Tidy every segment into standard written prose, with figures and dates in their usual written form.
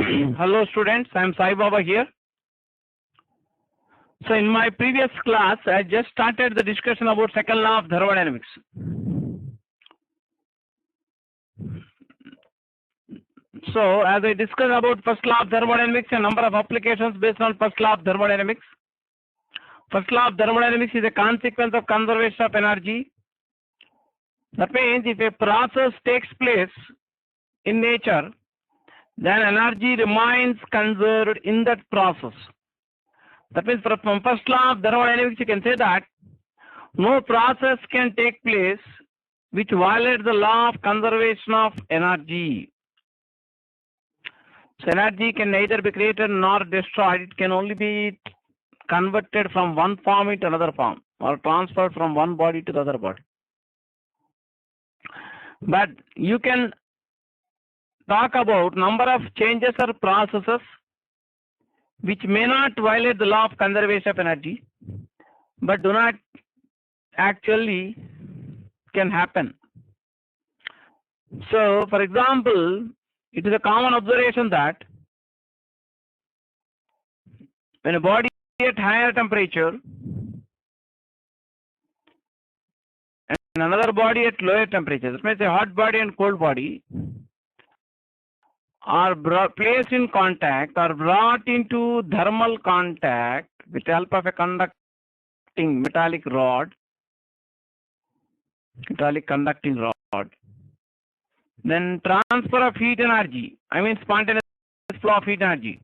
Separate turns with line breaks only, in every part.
Hello students, I am Sai Baba here. So in my previous class, I just started the discussion about second law of thermodynamics. So as I discussed about first law of thermodynamics, a number of applications based on first law of thermodynamics. First law of thermodynamics is a consequence of conservation of energy. That means if a process takes place in nature, then energy remains conserved in that process. That means from first law of thermodynamics, you can say that no process can take place which violates the law of conservation of energy. So energy can neither be created nor destroyed. It can only be converted from one form into another form or transferred from one body to the other body. But you can talk about number of changes or processes which may not violate the law of conservation of energy, but do not actually can happen. So, for example, it is a common observation that when a body is at higher temperature and another body at lower temperature, that means a hot body and cold body, are placed in contact or brought into thermal contact with the help of a conducting metallic conducting rod. Then transfer of heat energy, I mean spontaneous flow of heat energy.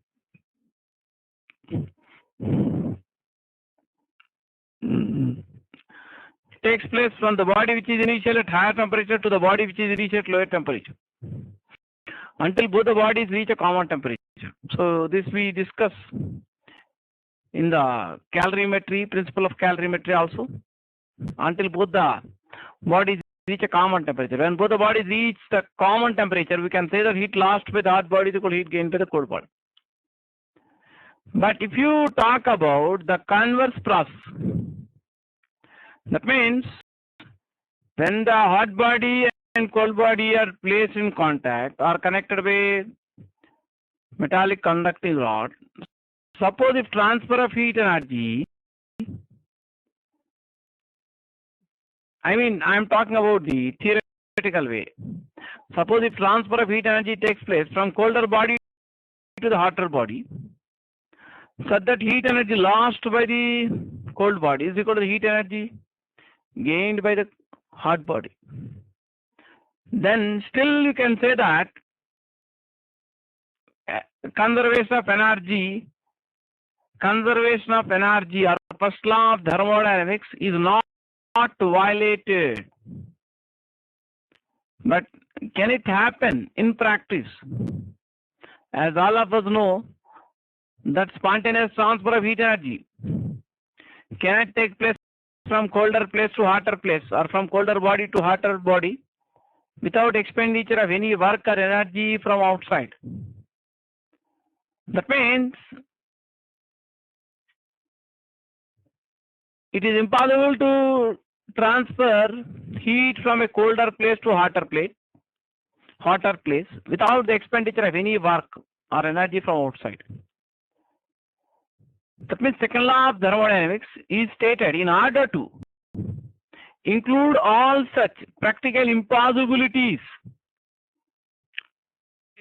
Takes place from the body which is initially at higher temperature to the body which is initially at lower temperature, until both the bodies reach a common temperature. So this we discuss in the calorimetry, principle of calorimetry also, until both the bodies reach a common temperature. When both the bodies reach the common temperature, we can say that heat lost by the hot body is equal to heat gained by the cold body. But if you talk about the converse process, that means when the hot body and cold body are placed in contact or connected by metallic conducting rod, suppose if transfer of heat energy, I mean I am talking about the theoretical way. Suppose if transfer of heat energy takes place from colder body to the hotter body, so that heat energy lost by the cold body is equal to the heat energy gained by the hot body. Then still you can say that conservation of energy or first law of thermodynamics is not violated. But can it happen in practice? As all of us know, that spontaneous transfer of heat energy cannot take place from colder place to hotter place or from colder body to hotter body without expenditure of any work or energy from outside. That means it is impossible to transfer heat from a colder place to hotter place without the expenditure of any work or energy from outside. That means second law of thermodynamics is stated in order to include all such practical impossibilities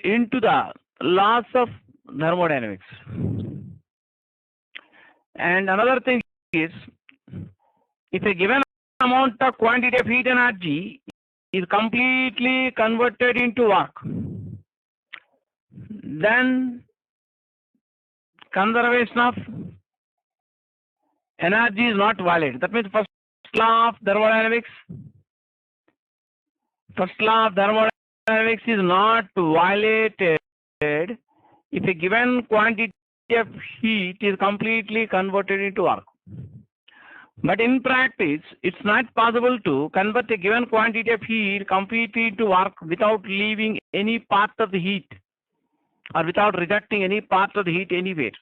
into the laws of thermodynamics. And another thing is, if a given amount of quantity of heat energy is completely converted into work, then conservation of energy is not violated. That means first law of thermodynamics is not violated if a given quantity of heat is completely converted into work. But in practice, it's not possible to convert a given quantity of heat completely into work without leaving any part of the heat or without rejecting any part of the heat anywhere.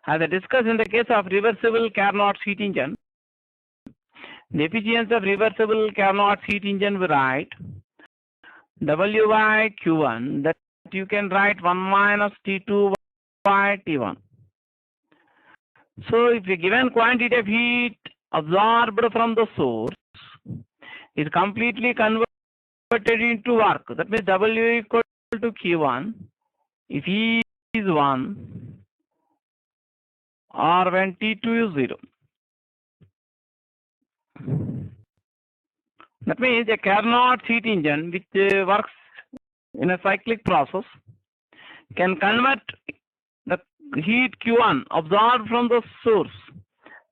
As I discussed in the case of reversible Carnot's heat engine, the efficiency of reversible Carnot's heat engine we write W by Q1, that you can write 1 minus T2 by T1. So if a given quantity of heat absorbed from the source is completely converted into work, that means W equal to Q1 if E is 1 or when T2 is 0. That means a Carnot heat engine which works in a cyclic process can convert the heat Q1 absorbed from the source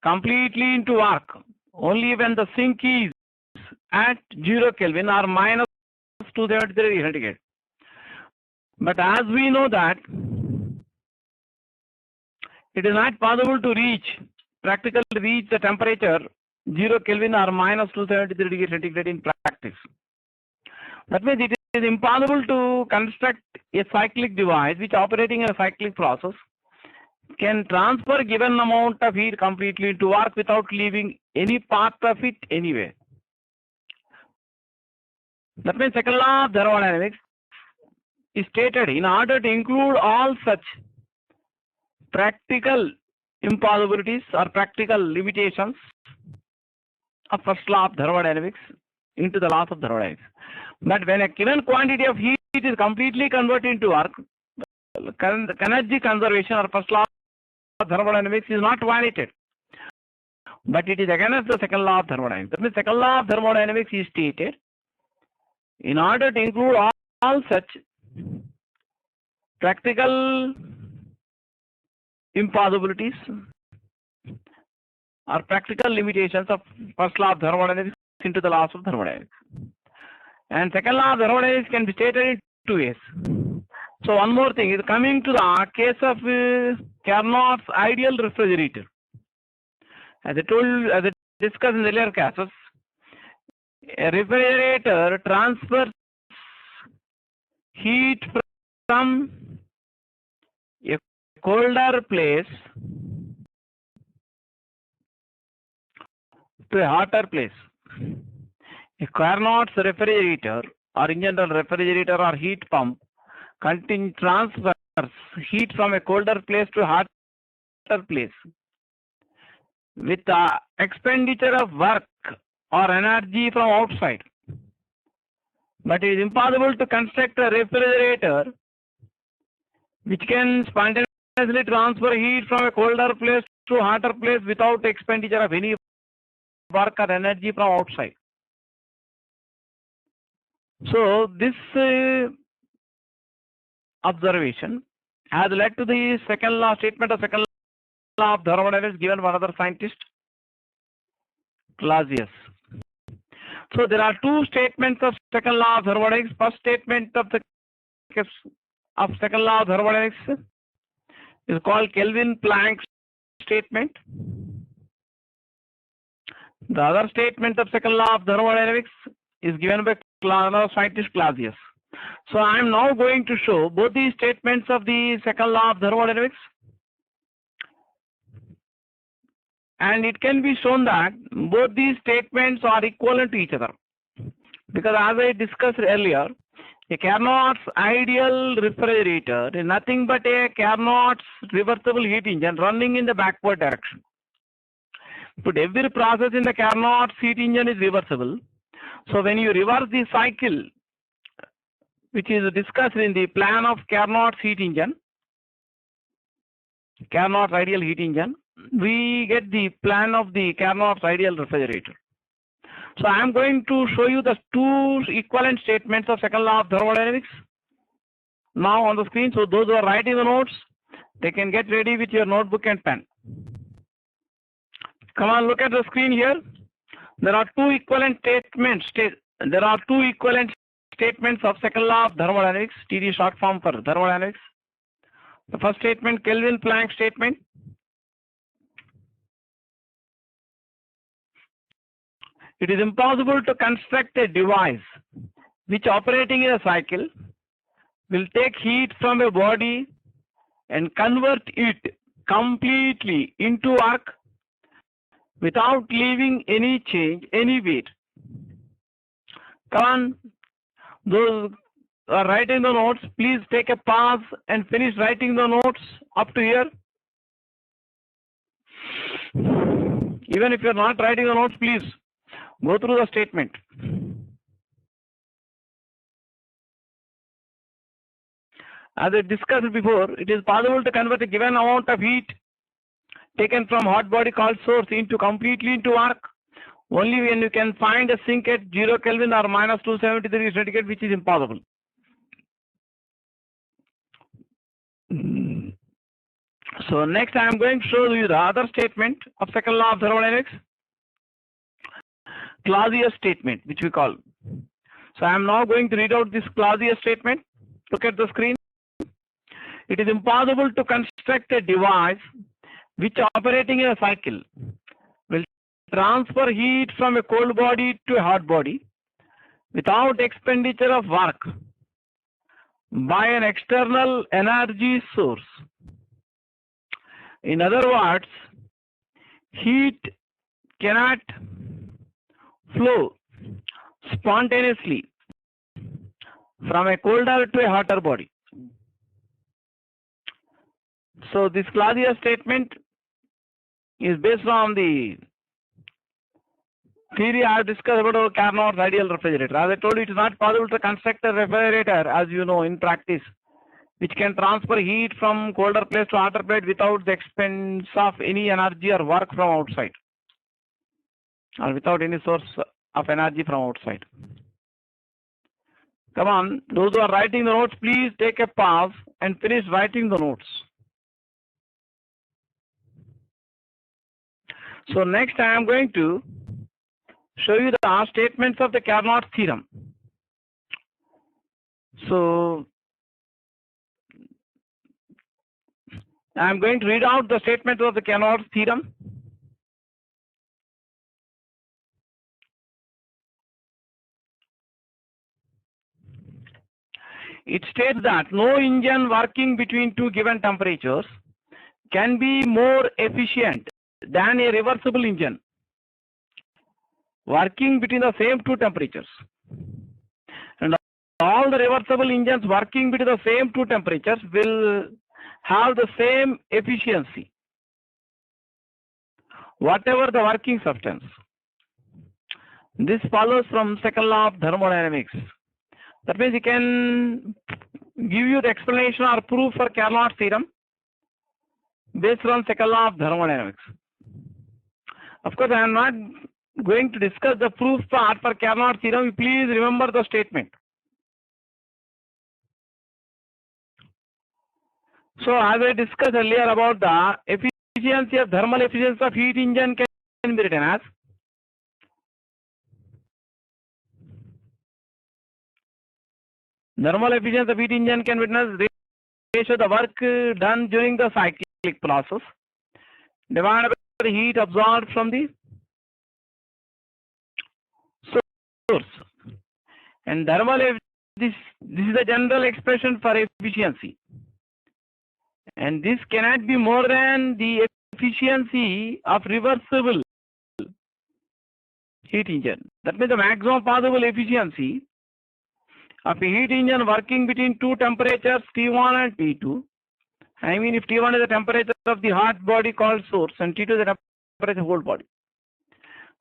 completely into work only when the sink is at 0 Kelvin or minus 273 centigrade. But as we know that it is not possible to practically reach the temperature 0 Kelvin or minus 273 degrees centigrade in practice. That means it is impossible to construct a cyclic device which operating in a cyclic process can transfer given amount of heat completely into work without leaving any part of it anywhere. That means second law of thermodynamics is stated in order to include all such practical impossibilities or practical limitations of first law of thermodynamics into the laws of thermodynamics. But when a given quantity of heat is completely converted into work, energy conservation or first law of thermodynamics is not violated. But it is against the second law of thermodynamics. That means second law of thermodynamics is stated in order to include all such practical impossibilities or practical limitations of first law of thermodynamics into the laws of thermodynamics. And second law of thermodynamics can be stated in two ways. So one more thing is coming to the case of Carnot's ideal refrigerator. As I discussed in the earlier cases, a refrigerator transfers heat from a colder place to a hotter place. A Carnot's refrigerator or in general refrigerator or heat pump transfers heat from a colder place to a hotter place with the expenditure of work or energy from outside. But it is impossible to construct a refrigerator which can spontaneously transfer heat from a colder place to a hotter place without expenditure of any work or energy from outside. So this observation has led to the second law statement of second law of thermodynamics given by another scientist, Clausius. So there are two statements of second law of thermodynamics. First statement of second law of thermodynamics is called Kelvin-Planck statement. The other statement of second law of thermodynamics is given by scientist Clausius. So I am now going to show both these statements of the second law of thermodynamics, and it can be shown that both these statements are equivalent to each other. Because as I discussed earlier, a Carnot's ideal refrigerator is nothing but a Carnot's reversible heat engine running in the backward direction. But every process in the Carnot's heat engine is reversible. So when you reverse the cycle, which is discussed in the plan of Carnot's heat engine, Carnot's ideal heat engine, we get the plan of the Carnot's ideal refrigerator. So I am going to show you the two equivalent statements of second law of thermodynamics now on the screen. So those who are writing the notes, they can get ready with your notebook and pen. Come on, look at the screen here. There are two equivalent statements. There are two equivalent statements of second law of thermodynamics, TD short form for thermodynamics. The first statement, Kelvin-Planck statement. It is impossible to construct a device which operating in a cycle will take heat from a body and convert it completely into work without leaving any change anywhere. Come on, those are writing the notes, please take a pause and finish writing the notes up to here. Even if you are not writing the notes, please go through the statement. As I discussed before, it is possible to convert a given amount of heat taken from hot body called source completely into work only when you can find a sink at 0 Kelvin or minus 270 degrees centigrade, which is impossible. So next I am going to show you the other statement of second law of thermodynamics, Clausius statement, which we call. So I am now going to read out this Clausius statement. Look at the screen. It is impossible to construct a device which, operating in a cycle, will transfer heat from a cold body to a hot body without expenditure of work by an external energy source. In other words, heat cannot flow spontaneously from a colder to a hotter body. So this Clausius statement is based on the theory I have discussed about Carnot's ideal refrigerator. As I told you, it is not possible to construct a refrigerator, as you know, in practice, which can transfer heat from colder place to hotter place without the expense of any energy or work from outside, or without any source of energy from outside. Come on, those who are writing the notes, please take a pause and finish writing the notes. So next I am going to show you the statements of the Carnot theorem. So I am going to read out the statement of the Carnot theorem. It states that no engine working between two given temperatures can be more efficient than a reversible engine working between the same two temperatures. And all the reversible engines working between the same two temperatures will have the same efficiency, whatever the working substance. This follows from second law of thermodynamics. That means it can give you the explanation or proof for Carnot theorem based on second law of thermodynamics. Of course, I am not going to discuss the proof part for Carnot theorem. Please remember the statement. So as I discussed earlier about the efficiency of thermal efficiency of heat engine can be written as thermal efficiency of heat engine can be written as ratio of the work done during the cyclic process divided by the heat absorbed from the source. And thermal, this is a general expression for efficiency, and this cannot be more than the efficiency of reversible heat engine. That means the maximum possible efficiency of a heat engine working between two temperatures T1 and T2. I mean, if T1 is the temperature of the hot body called source and T2 is the temperature of the cold body.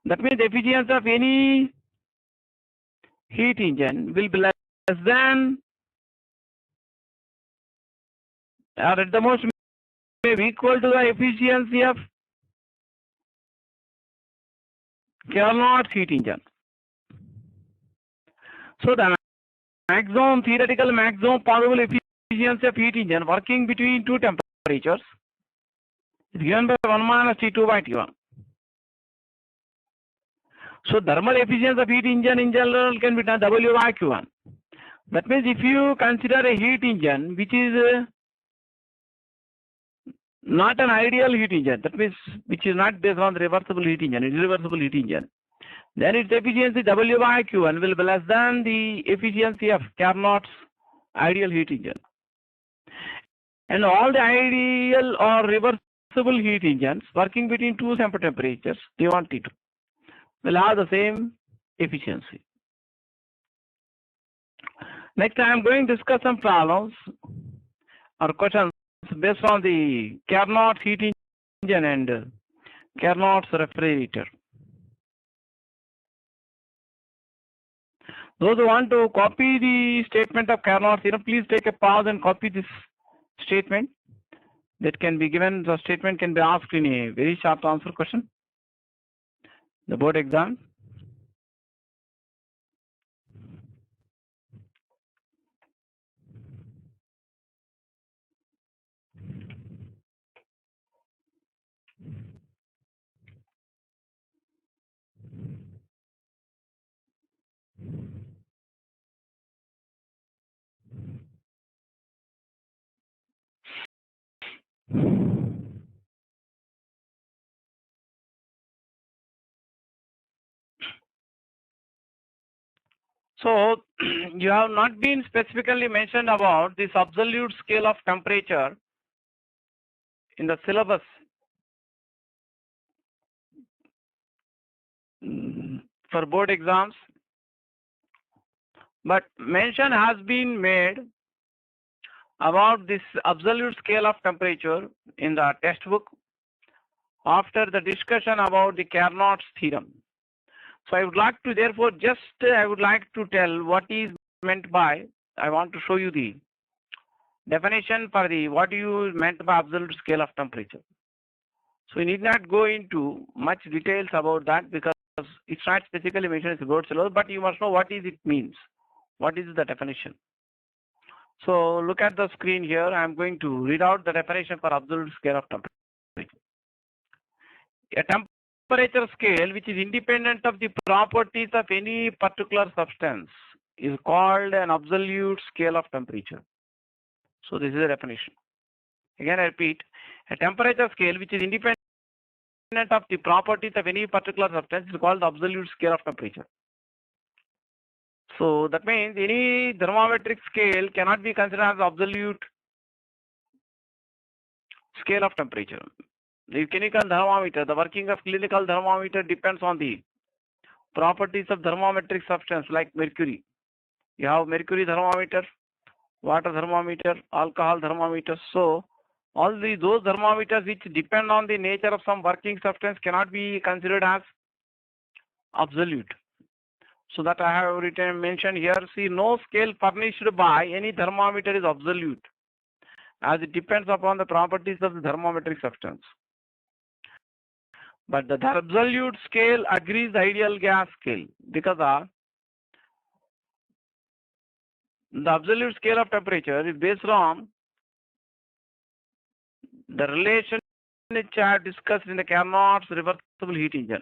That means the efficiency of any heat engine will be less than, or at the most may be equal to the efficiency of Carnot heat engine. So the maximum, theoretical maximum possible efficiency of heat engine working between two temperatures is given by 1 minus T2 by T1. So thermal efficiency of heat engine in general can be done W by Q1. That means if you consider a heat engine which is not an ideal heat engine, that means which is not based on the reversible heat engine, it's reversible heat engine, then its efficiency W by Q1 will be less than the efficiency of Carnot's ideal heat engine. And all the ideal or reversible heat engines working between two separate temperatures, T1, T2, will have the same efficiency. Next, I am going to discuss some problems or questions based on the Carnot's heat engine and Carnot's refrigerator. Those who want to copy the statement of Carnot, please take a pause and copy this statement. That can be given, the statement can be asked in a very short answer question. The board exam. So you have not been specifically mentioned about this absolute scale of temperature in the syllabus for board exams, but mention has been made about this absolute scale of temperature in the textbook after the discussion about the Carnot's theorem. So I would like to therefore I would like to tell what is meant by, I want to show you the definition for the what you meant by absolute scale of temperature. So we need not go into much details about that because it's not specifically mentioned in the board syllabus, but you must know what is it means. What is the definition? So look at the screen here. I am going to read out the definition for absolute scale of temperature. A temperature scale which is independent of the properties of any particular substance is called an absolute scale of temperature. So this is the definition. Again, I repeat, a temperature scale which is independent of the properties of any particular substance is called the absolute scale of temperature. So that means any thermometric scale cannot be considered as absolute scale of temperature. The clinical thermometer, the working of clinical thermometer depends on the properties of thermometric substance like mercury. You have mercury thermometer, water thermometer, alcohol thermometer. So all those thermometers which depend on the nature of some working substance cannot be considered as absolute. So that I have mentioned here. See, no scale furnished by any thermometer is absolute, as it depends upon the properties of the thermometric substance. But the absolute scale agrees the ideal gas scale because the absolute scale of temperature is based on the relation which I have discussed in the Carnot's reversible heat engine.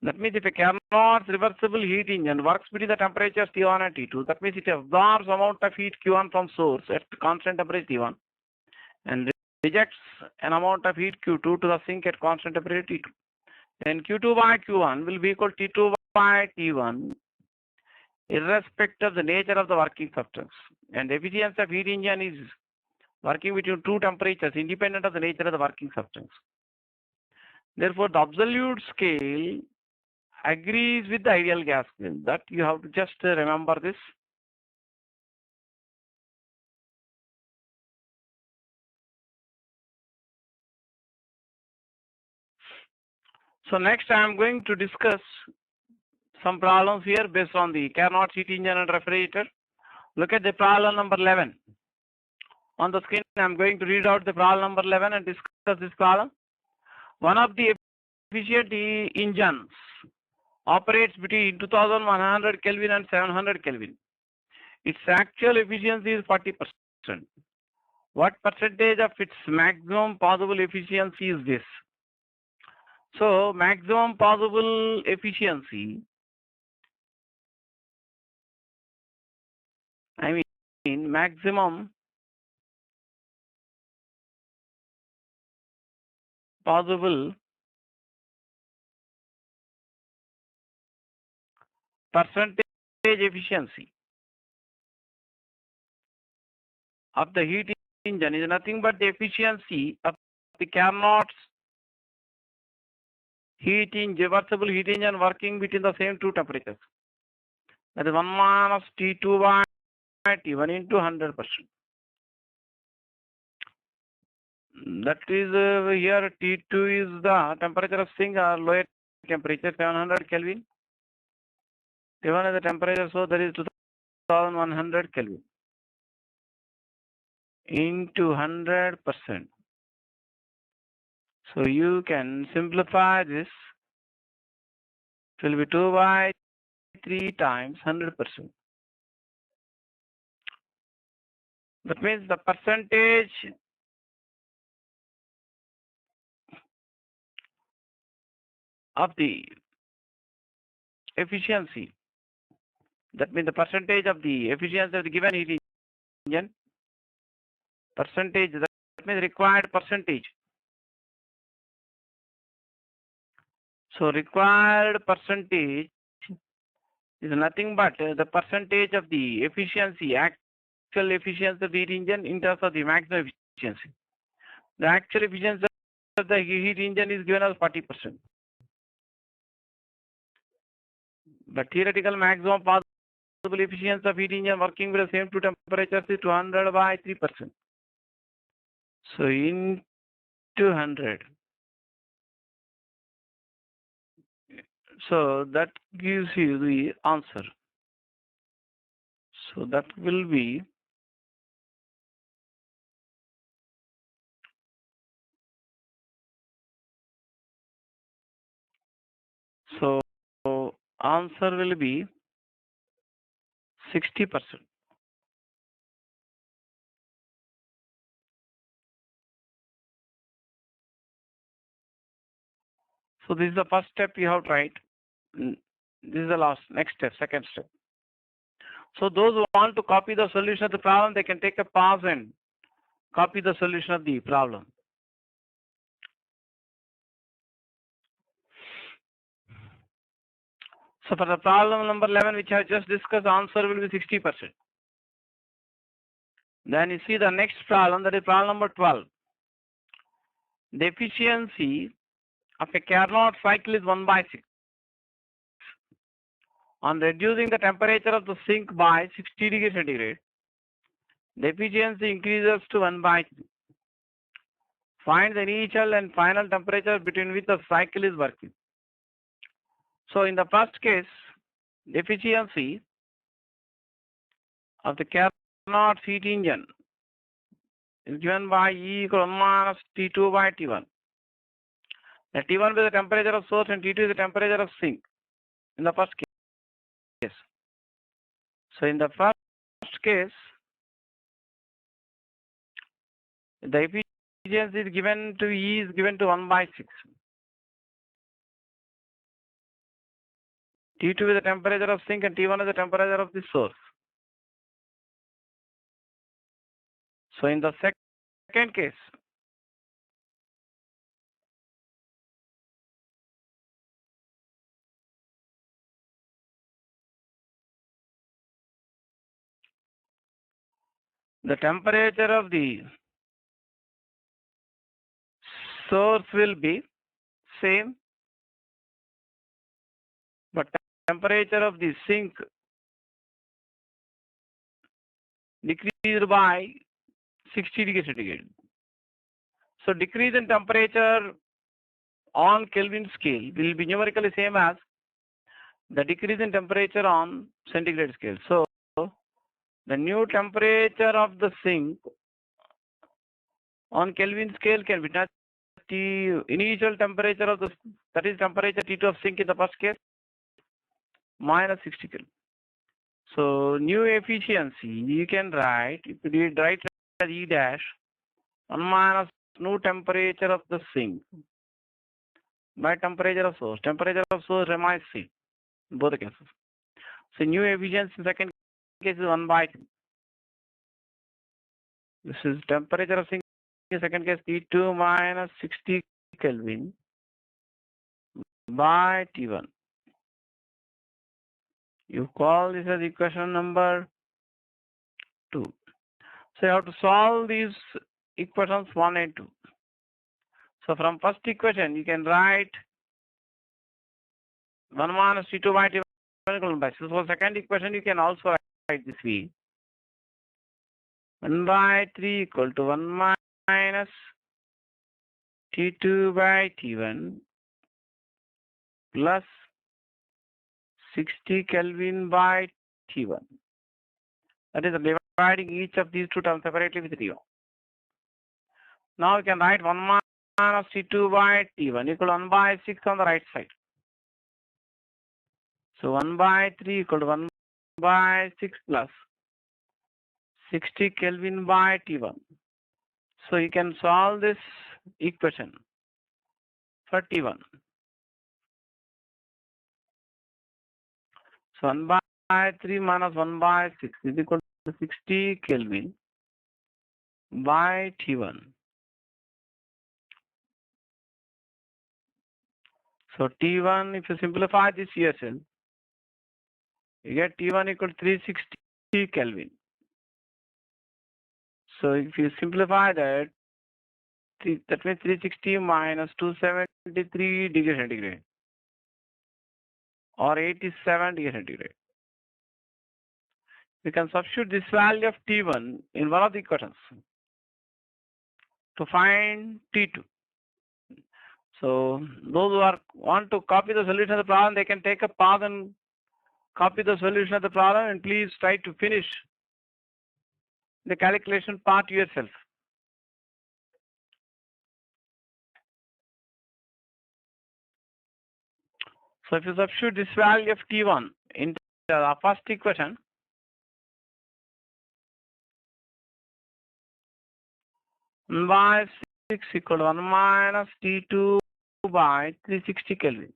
That means if a Carnot's reversible heat engine works between the temperatures T1 and T2, that means it absorbs amount of heat Q1 from source at constant temperature T1 and rejects an amount of heat Q2 to the sink at constant temperature T2. Then Q2 by Q1 will be equal to T2 by T1 irrespective of the nature of the working substance. And the efficiency of heat engine is working between two temperatures independent of the nature of the working substance. Therefore, the absolute scale agrees with the ideal gas scale. That you have to just remember this. So next I am going to discuss some problems here based on the Carnot heat engine and refrigerator. Look at the problem number 11. On the screen, I am going to read out the problem number 11 and discuss this problem. One of the efficient engines operates between 2100 Kelvin and 700 Kelvin. Its actual efficiency is 40%. What percentage of its maximum possible efficiency is this? So maximum possible efficiency, I mean maximum possible percentage efficiency of the heat engine is nothing but the efficiency of the Carnot's reversible heat engine working between the same two temperatures. That is 1 minus T2 by T1 into 100%. That is here T2 is the temperature of sink or lower temperature 700 Kelvin. T1 is the temperature, so that is 2100 Kelvin into 100%. So you can simplify this. It will be 2 by 3 times 100%. That means the percentage of the efficiency, that means the percentage of the efficiency of the given heat engine, percentage, that means required percentage. So required percentage is nothing but the percentage of the efficiency, actual efficiency of the heat engine in terms of the maximum efficiency. The actual efficiency of the heat engine is given as 40%. The theoretical maximum possible efficiency of heat engine working with the same two temperatures is 200 by 3%. So into 100. So that gives you the answer. So that will be so answer will be 60%. So this is the first step you have tried. This is the last, next step, second step. So those who want to copy the solution of the problem, they can take a pause and copy the solution of the problem. So for the problem number 11, which I just discussed, answer will be 60%. Then you see the next problem, that is problem number 12. The efficiency of a Carnot cycle is 1 by 6. On reducing the temperature of the sink by 60 degrees centigrade, the efficiency increases to 1 by 3. Find the initial and final temperature between which the cycle is working. So in the first case, the efficiency of the Carnot heat engine is given by E equal 1 minus T2 by T1. The T1 is the temperature of source and T2 is the temperature of sink in the first case. So in the first case, the efficiency is given to E is given to 1 by 6. T2 is the temperature of sink and T1 is the temperature of the source. So in the second case, the temperature of the source will be same, but temperature of the sink decreased by 60 degrees centigrade. So decrease in temperature on Kelvin scale will be numerically same as the decrease in temperature on centigrade scale. So the new temperature of the sink on Kelvin scale can be the initial temperature of the, that is temperature T2 of sink in the first case, minus 60 Kelvin. So new efficiency, you can write, if you write as E dash, 1 minus new temperature of the sink by temperature of source. Temperature of source remains same in both cases. So new efficiency in second case is 1 by 3. This is temperature of sink in second case T2 minus 60 Kelvin by T1. You call this as equation number 2. So you have to solve these equations 1 and 2. So from first equation, you can write 1 minus T2 by T1 equal 1 by 6. For second equation, you can also write this way. 1 by 3 equal to 1 minus T2 by T1 plus 60 Kelvin by T1. That is dividing each of these two terms separately with T1. Now we can write 1 minus T2 by T1 equal to 1 by 6 on the right side. So 1 by 3 equal to 1 by 6 plus 60 Kelvin by T1. So you can solve this equation for T1. So 1 by 3 minus 1 by 6 is equal to 60 Kelvin by T1. So T1, if you simplify this yourself, you get T1 equal to 360 Kelvin. So if you simplify that, that means 360 minus 273 degree centigrade or 87 degree centigrade. We can substitute this value of T1 in one of the equations to find T2. So those who want to copy the solution of the problem, they can take a pause and copy the solution of the problem, and please try to finish the calculation part yourself. So if you substitute this value of T1 into the first equation, by 6 equal to 1 minus T2 by 360 Kelvin.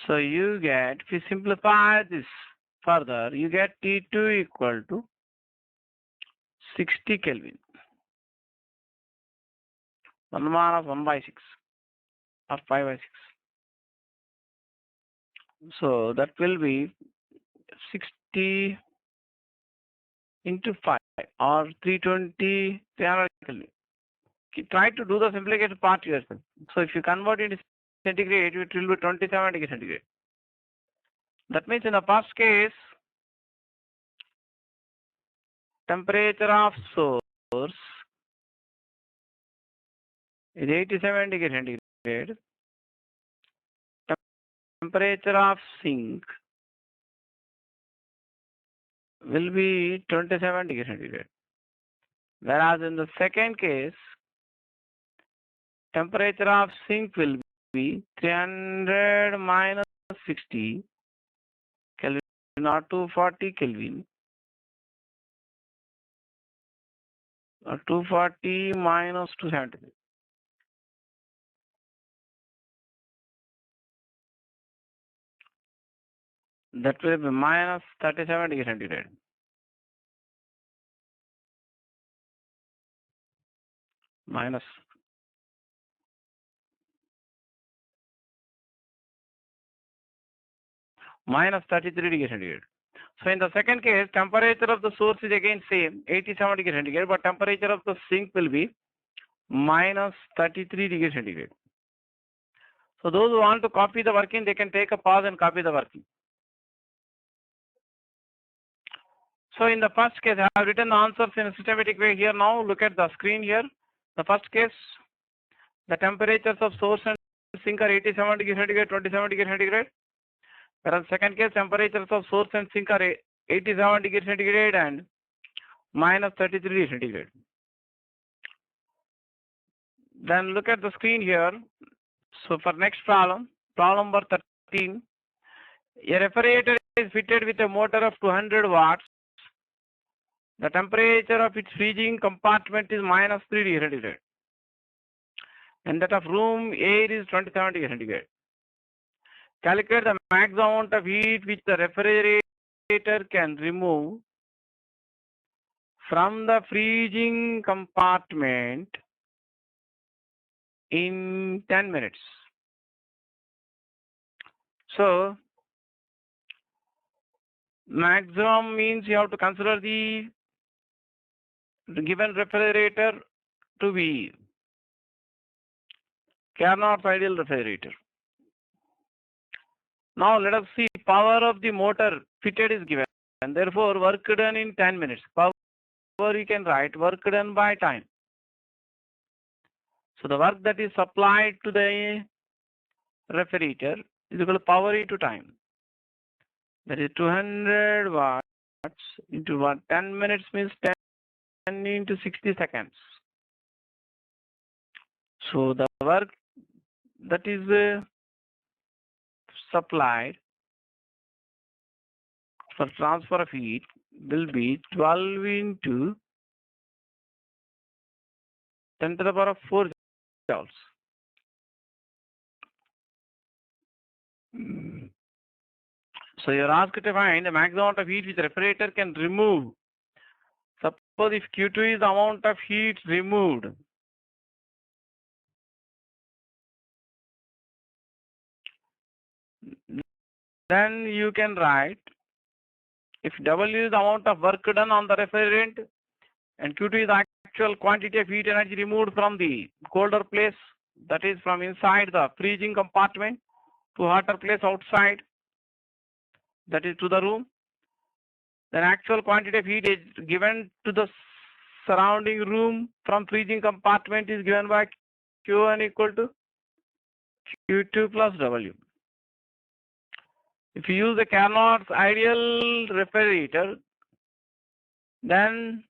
So you get, if you simplify this further, you get T2 equal to 60 Kelvin. 1 minus 1 by 6 or 5 by 6. So that will be 60 into 5 or 320 300 Kelvin. Try to do the simplification part yourself. So if you convert it into centigrade, it will be 27 degree centigrade. That means in the first case, temperature of source is 87 degree centigrade. Temperature of sink will be 27 degree centigrade. Whereas in the second case, temperature of sink will be 300 minus 60 Kelvin or 240 Kelvin or 240 minus 273. That will be minus 37 degree centigrade. Minus. Minus 33 degree centigrade. So in the second case, temperature of the source is again same, 87 degree centigrade, but temperature of the sink will be minus 33 degree centigrade. So those who want to copy the working, they can take a pause and copy the working. So in the first case, I have written the answers in a systematic way here. Now look at the screen here. The first case, the temperatures of source and sink are 87 degree centigrade, 27 degree centigrade. Whereas second case, temperatures of source and sink are 87 degree centigrade and minus 33 degree centigrade. Then look at the screen here. So for next problem, problem number 13, a refrigerator is fitted with a motor of 200 watts. The temperature of its freezing compartment is minus 3 degree centigrade, and that of room air is 27 degree centigrade. Calculate the maximum amount of heat which the refrigerator can remove from the freezing compartment in 10 minutes. So maximum means you have to consider the given refrigerator to be Carnot's ideal refrigerator. Now let us see power of the motor fitted is given, and therefore work done in 10 minutes. Power you can write work done by time. So the work that is supplied to the refrigerator is equal to power into time. That is 200 watts into what? 10 minutes means 10 into 60 seconds. So the work that is supplied for transfer of heat will be 12 into 10 to the power of 4 joules. So you're asked to find the maximum amount of heat which the refrigerator can remove. Suppose if Q2 is the amount of heat removed, then you can write if W is the amount of work done on the refrigerant and Q2 is the actual quantity of heat energy removed from the colder place, that is from inside the freezing compartment to hotter place outside, that is to the room, then actual quantity of heat is given to the surrounding room from freezing compartment is given by Q1 equal to Q2 plus W. If you use the Carnot's ideal refrigerator, then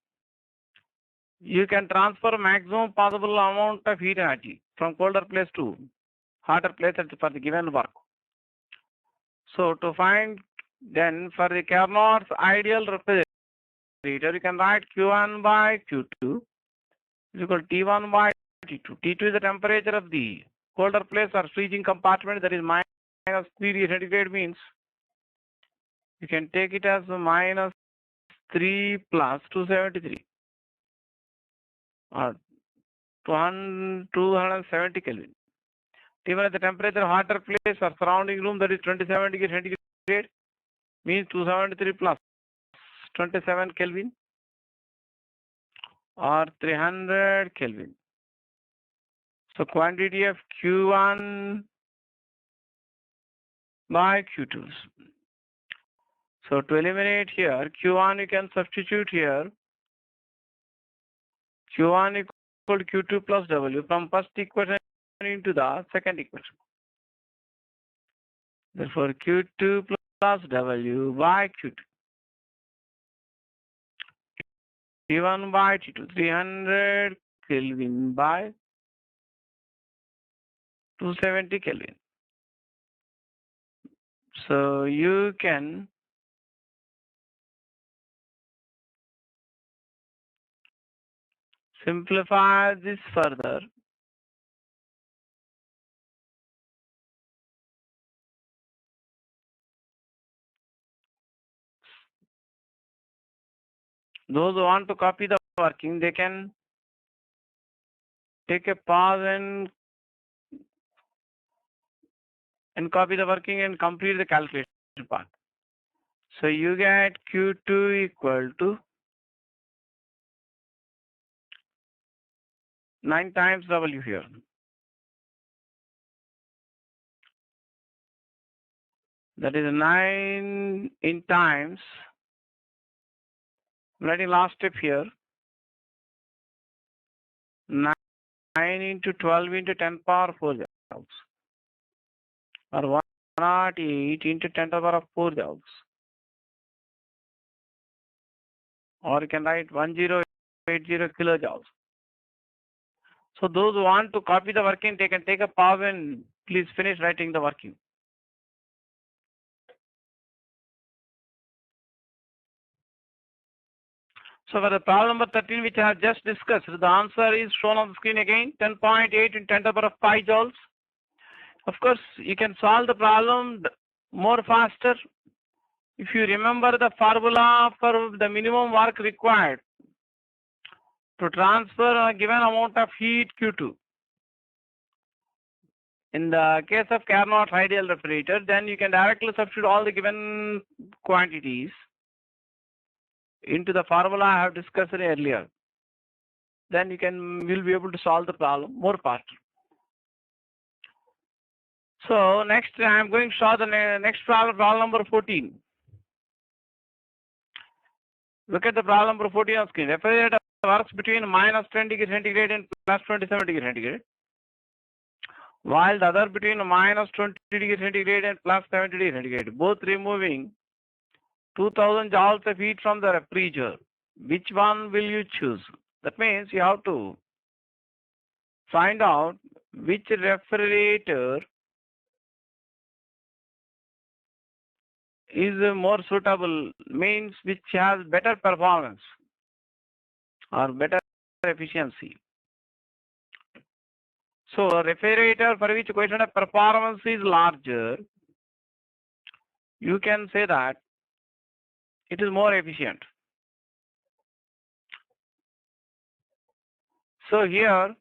you can transfer maximum possible amount of heat energy from colder place to hotter place for the given work. So to find then for the Carnot's ideal refrigerator, you can write Q1 by Q2 is equal to T1 by T2. T2 is the temperature of the colder place or freezing compartment, that is minus 3 degrees centigrade, means you can take it as minus 3 plus 273 or 270 Kelvin. Even at the temperature hotter place or surrounding room, that is 27 degrees centigrade, means 273 plus 27 Kelvin or 300 Kelvin. So quantity of Q1 by Q2. So to eliminate here, Q1 you can substitute here. Q1 equal to Q2 plus W from first equation into the second equation. Therefore, Q2 plus W by Q2. T1 by T2, 300 Kelvin by 270 Kelvin. So you can simplify this further. Those who want to copy the working, they can take a pause and copy the working and complete the calculation part. So you get Q2 equal to 9 times W here. That is 9 in times. I'm writing last step here. 9 into 12 into 10 power 4 joules. Or 108 into 10 to the power of 4 joules. Or you can write 1080 kilojoules. So those who want to copy the working, they can take a pause and please finish writing the working. So for the problem number 13, which I have just discussed, the answer is shown on the screen again, 10.8 in 10 to the power of 5 joules. Of course, you can solve the problem more faster if you remember the formula for the minimum work required to transfer a given amount of heat Q2. In the case of Carnot's ideal refrigerator, then you can directly substitute all the given quantities into the formula I have discussed earlier. Then will be able to solve the problem more faster. So next I am going to show the next problem number 14. Look at the problem number 14 on screen. Refrigerator works between minus 10 degree centigrade and plus 27 degree centigrade, while the other between minus 20 degree centigrade and plus 70 degree centigrade, both removing 2000 joules of heat from the refrigerator. Which one will you choose? That means you have to find out which refrigerator is more suitable, means which has better performance or better efficiency. So a refrigerator for which coefficient of performance is larger, you can say that it is more efficient. So here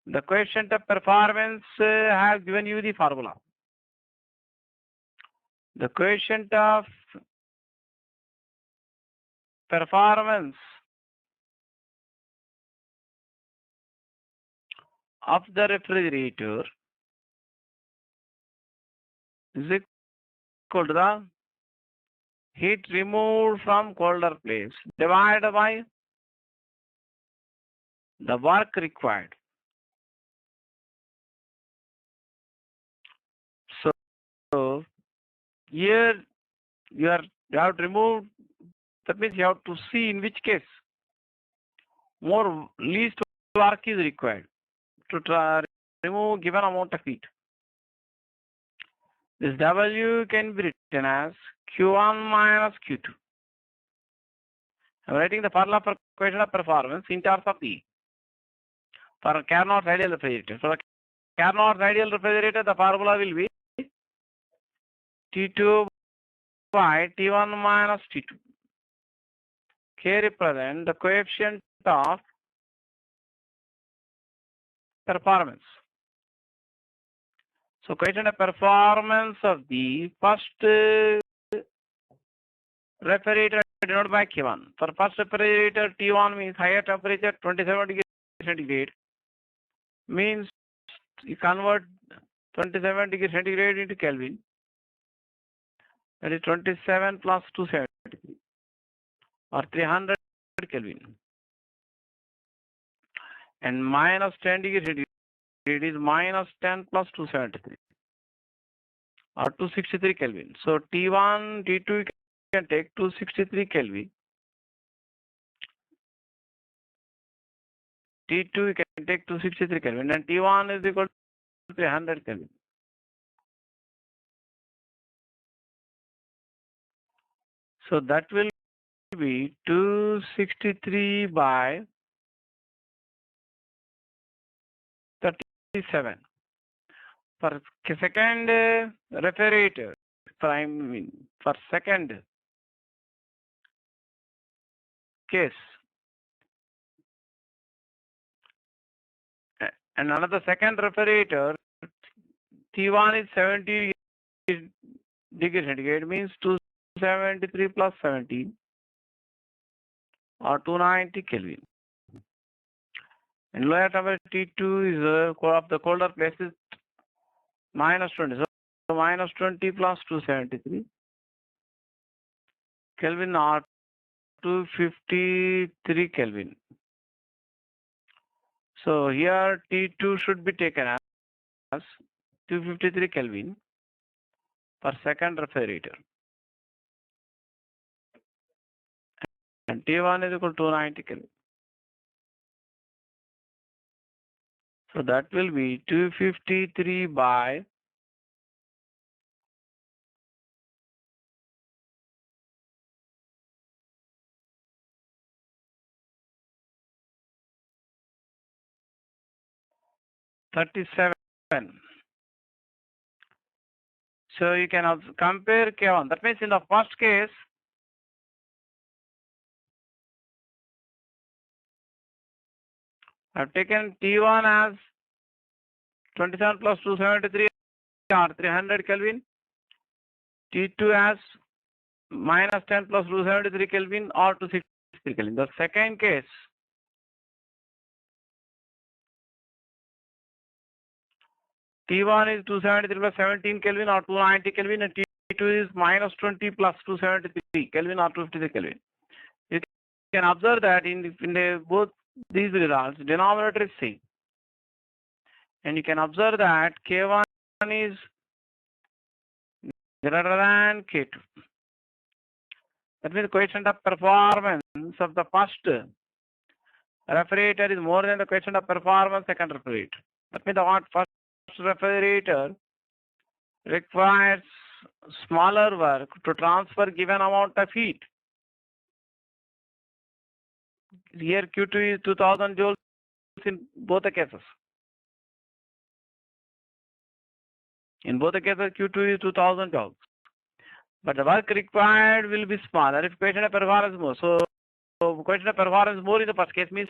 the coefficient of performance has given you the formula. The coefficient of performance of the refrigerator is equal to the heat removed from colder place divided by the work required. So here you have to remove, that means you have to see in which case least work is required to remove given amount of heat. This W can be written as Q1 minus Q2. I'm writing the formula for coefficient of performance in terms of E. For Carnot's ideal refrigerator. For Carnot's ideal refrigerator, the formula will be T2 by T1 minus T2. K represent the coefficient of performance. So coefficient of performance of the first refrigerator denoted by K1. For first refrigerator, T1 means higher temperature, 27 degree centigrade. Means you convert 27 degree centigrade into Kelvin. That is 27 plus 273 or 300 Kelvin. And minus 10 degree centigrade is minus 10 plus 273 or 263 Kelvin. So T1, T2 can take 263 Kelvin. T2 can take 263 Kelvin and T1 is equal to 300 Kelvin. So that will be 263 by 37. For second refrigerator, for second case, and another second refrigerator, T1 is 70 degree centigrade, means 273 plus 17 or 290 Kelvin. And lower temperature T2 is of the colder places minus 20. So minus 20 plus 273 Kelvin or 253 Kelvin. So here T2 should be taken as 253 Kelvin for second refrigerator. And T1 is equal to 290 Kelvin. So that will be 253 by 37. So you can also compare K1. That means in the first case, I've taken T1 as 27 plus 273 or 300 Kelvin. T2 as minus 10 plus 273 Kelvin or 263 Kelvin. The second case, T1 is 273 plus 17 Kelvin or 290 Kelvin, and T2 is minus 20 plus 273 Kelvin or 253 Kelvin. You can observe that in both these results, denominator is same. And you can observe that K1 is greater than K2. That means the coefficient of performance of the first refrigerator is more than the coefficient of performance second refrigerator. That means the first refrigerator requires smaller work to transfer given amount of heat. Here Q2 is 2000 joules in both the cases. In both the cases, Q2 is 2000 joules. But the work required will be smaller if coefficient of performance more. So coefficient of performance more in the first case means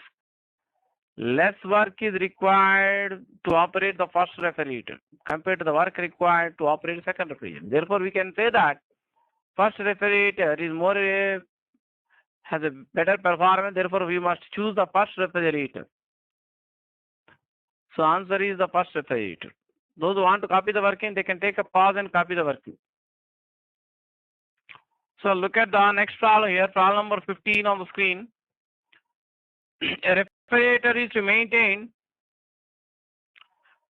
less work is required to operate the first refrigerator compared to the work required to operate the second refrigerator. Therefore, we can say that first refrigerator is more has a better performance. Therefore, we must choose the first refrigerator. So answer is the first refrigerator. Those who want to copy the working, they can take a pause and copy the working. So look at the next problem here, problem number 15 on the screen. A refrigerator is to maintain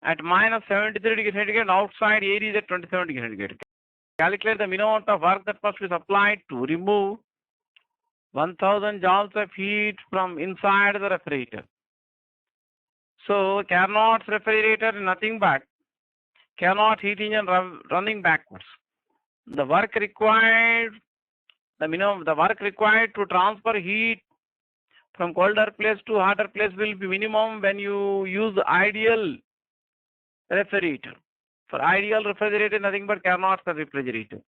at minus 73 degrees centigrade, outside air is at 27 degrees centigrade. Calculate the minimum amount of work that must be supplied to remove 1000 joules of heat from inside the refrigerator. So Carnot's refrigerator is nothing but Carnot heat engine running backwards. The work required to transfer heat from colder place to hotter place will be minimum when you use ideal refrigerator. For ideal refrigerator, nothing but Carnot's refrigerator.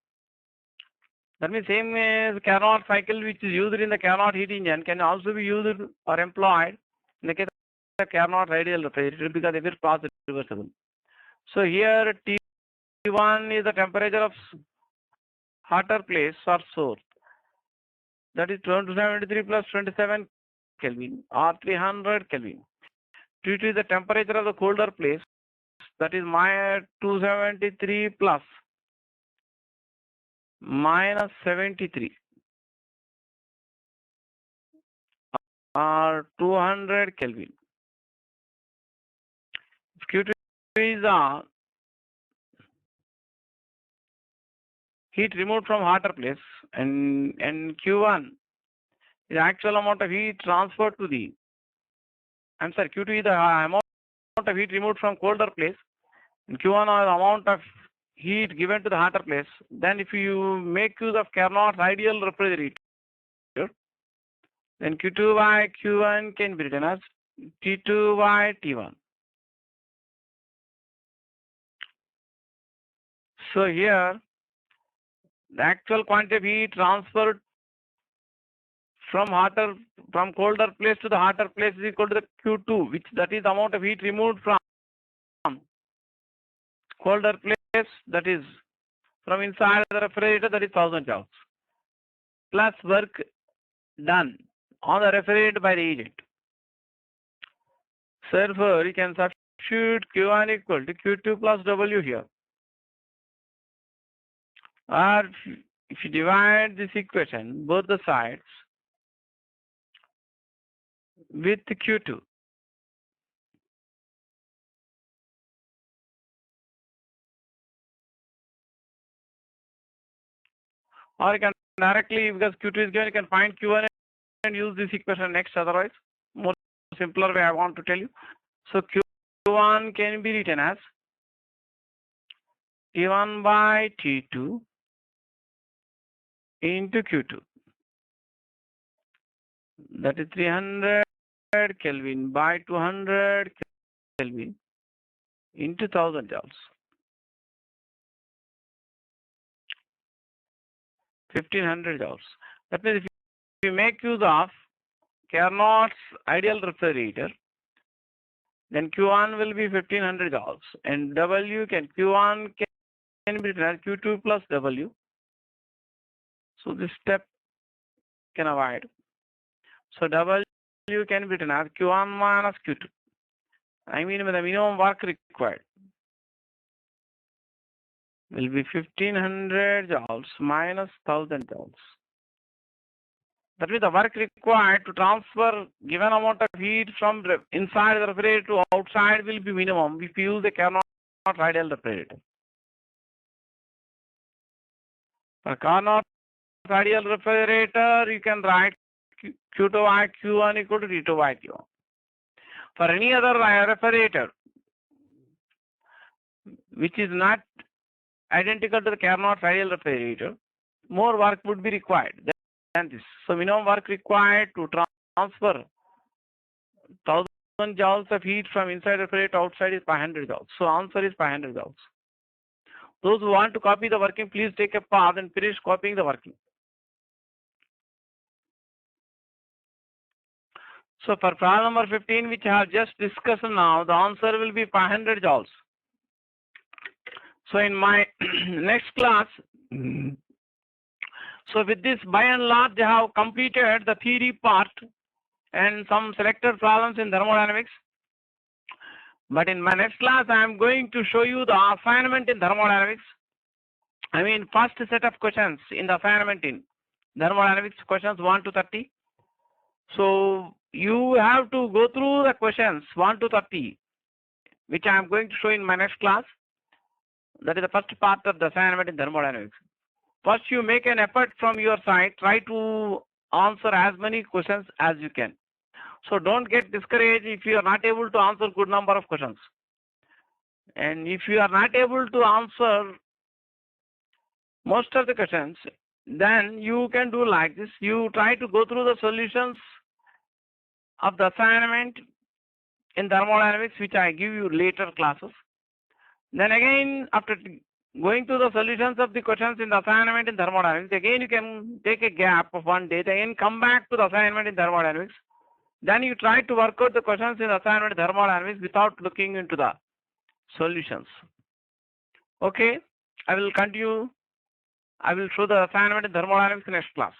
That means same as Carnot cycle which is used in the Carnot heat engine can also be used or employed in the case of Carnot ideal refrigerator because it is process reversible. So here T1 is the temperature of hotter place or source. That is 273 plus 27 Kelvin or 300 Kelvin. T2 is the temperature of the colder place. That is minus 273 plus minus 73 or 200 Kelvin. Q2 is the heat removed from hotter place, and Q1 is the actual amount of heat transferred to the. Q2 is the amount of heat removed from colder place, and Q1 is the amount of heat given to the hotter place. Then if you make use of Carnot's ideal refrigerator, then Q2 by Q1 can be written as T2 by T1. So here, the actual quantity of heat transferred from colder place to the hotter place is equal to the Q2, which that is the amount of heat removed from colder place, that is from inside the refrigerator, that is 1000 joules, plus work done on the refrigerator by the agent. So therefore, you can substitute Q1 equal to Q2 plus W here. Or if you divide this equation, both the sides, with Q2. Or you can directly, because Q2 is given, you can find Q1 and use this equation next. Otherwise, more simpler way I want to tell you. So Q1 can be written as T1 by T2 into Q2. That is 300 Kelvin by 200 Kelvin into 1000 joules. 1500 joules. That means if you make use of Carnot's ideal refrigerator, then Q1 will be 1500 joules, and Q1 can be written as Q2 plus W. So this step can avoid. So W can be written as Q1 minus Q2. I mean the minimum work required. will be 1500 joules minus 1000 joules. That means the work required to transfer given amount of heat from inside the refrigerator to outside will be minimum if you use a Carnot radial refrigerator. For Carnot radial refrigerator, you can write Q2 by Q1 equal to T2 by Q1. For any other refrigerator which is not identical to the Carnot radial refrigerator, more work would be required than this. So minimum work required to transfer 1000 joules of heat from inside the refrigerator to outside is 500 joules. So answer is 500 joules. Those who want to copy the working, please take a pause and finish copying the working. So for problem number 15, which I have just discussed now, the answer will be 500 joules. So in my next class, so with this, by and large, I have completed the theory part and some selected problems in thermodynamics. But in my next class, I am going to show you the assignment in thermodynamics. I mean, first set of questions in the assignment in thermodynamics, questions 1 to 30. So you have to go through the questions 1 to 30, which I am going to show in my next class. That is the first part of the assignment in thermodynamics. First, you make an effort from your side, try to answer as many questions as you can. So don't get discouraged if you are not able to answer good number of questions. And if you are not able to answer most of the questions, then you can do like this. You try to go through the solutions of the assignment in thermodynamics, which I give you later classes. Then again, after going through the solutions of the questions in the assignment in thermodynamics, again you can take a gap of 1 day, again come back to the assignment in thermodynamics. Then you try to work out the questions in the assignment in thermodynamics without looking into the solutions. Okay, I will continue. I will show the assignment in thermodynamics next class.